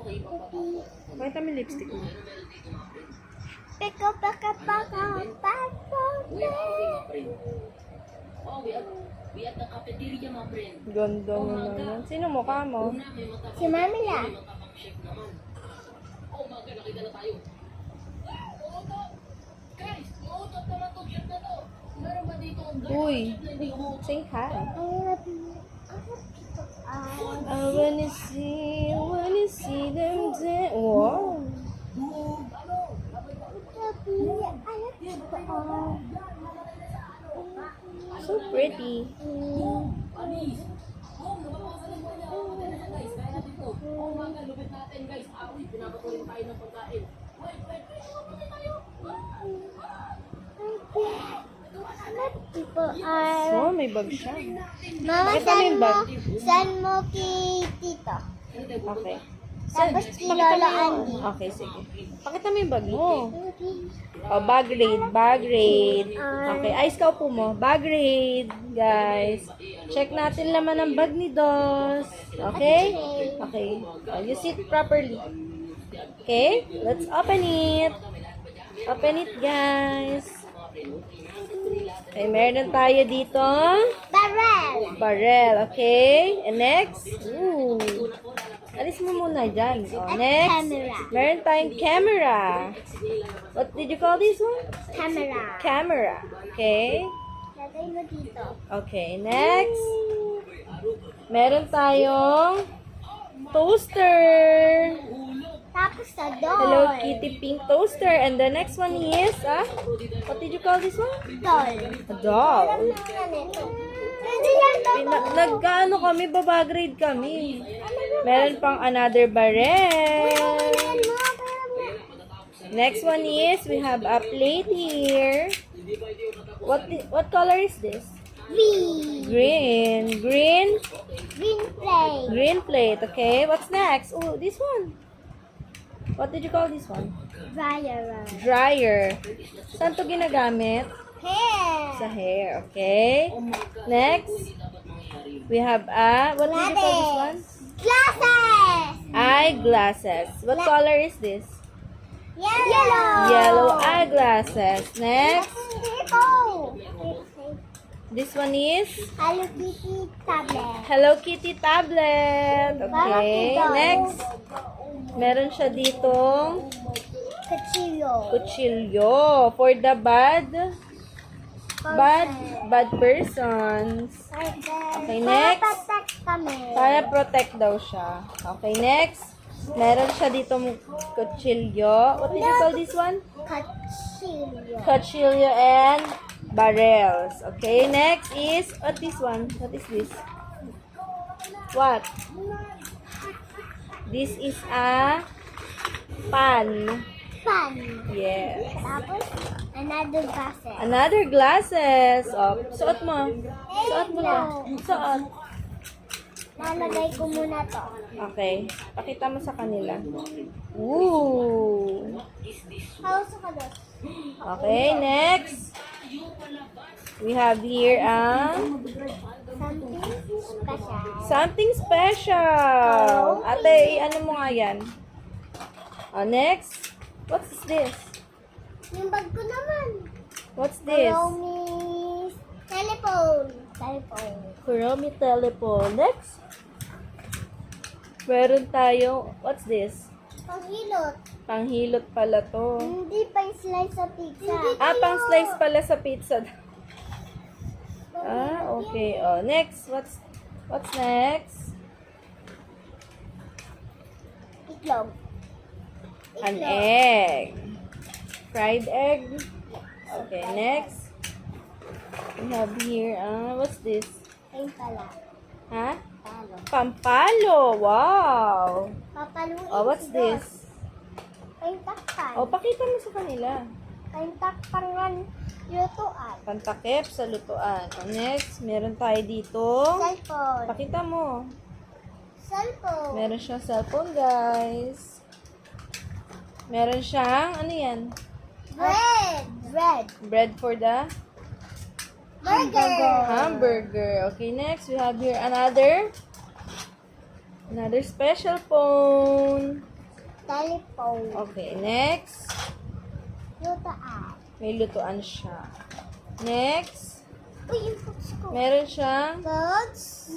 Pakita mo yung lipstick mo. Pika, pika, pika, pika. Ganda mo naman. Sino mukha mo? Si Mami lang. Uy, sing hi. I wanna see them dance. Wow. So pretty. People are... Oh, may bag siya. Mama, Pakita mo yung bag. saan mo kay Tito? Okay. Tapos kay Pakita Lola mo yung... Annie. Okay, sige. Pakita mo yung bag mo. Oh, bag raid, bag raid. Okay, ice ka po mo. Bag raid, guys. Check natin laman ng bag ni Dos. Okay? Okay. Oh, you sit properly. Okay? Let's open it. Open it, guys. Okay, meron tayo dito. Barrel. Barrel, okay? And next? Ooh. Alis mo muna dyan. Oh, next. Camera. Meron tayong camera. What did you call this one? Camera. Camera. Okay. Lagay mo dito. Okay, next. Meron tayong toaster. Tapos sa door. Hello Kitty pink toaster. And the next one is, what did you call this one? Doll. A doll. Hindi lang to. Nagkaano kami, babagrade kami. Meron pang another barrel. Next one is, we have a plate here. What color is this? Green. Green. Green. Green plate. Green plate. Okay, what's next? Oh, this one. What did you call this one? Dryer. Dryer. Saan to ginagamit? Hair. Sa hair. Okay. Next, we have what did you call this one? Glasses. Eyeglasses. What color is this? Yellow. Yellow eyeglasses. Next, Dito. this one is Hello Kitty tablet. Hello Kitty tablet. Okay. Next, meron siya ditong Kutsilyo. kutsilyo for the bad persons. Okay, next. Protect kami. Para protect daw siya. Okay, next. Meron siya ditong kutsilyo. What did you call this one? Kutsilyo. Kutsilyo and barrels. Okay, next is, what this one? What is this? What? This is a pan. Pan. Yes. Tapos, another glasses. Another glasses. Oh, suot mo. Suot mo to. Suot. Lalagay ko muna to. Okay. Pakita mo sa kanila. Ooh. Hausa ka doon. Okay, next. We have here Something special. something special. Ate, ano mo nga yan? Next. What's this? Yung bag ko naman. What's this? Xiaomi telephone. Kuromi telephone. Next. Meron tayo, what's this? Panghilot. Panghilot pala to. Hindi pang slice sa pizza. Pang slice pala sa pizza. Okay. Oh, next. What's next? Itlog. An egg. Fried egg. Okay, next. We have here, what's this? Ayun pala. Ha? Talo. Pampalo. Wow. Papaluin. Oh, what's this? Ayun takpan. Oh, pakita mo sa kanila. Ayun takpangan. Lutuan. Pantakip sa lutuan. Oh, next, meron tayo dito. Cellphone. Pakita mo. Cellphone. Meron siyang cellphone, guys. Meron siyang, ano yan? Bread. Bread for the Burger. hamburger. Okay, next, we have here another Another special phone. Telephone. Okay, next. Lutaan. May lutuan siya. Next. Uy, yung books ko. Meron siyang Books.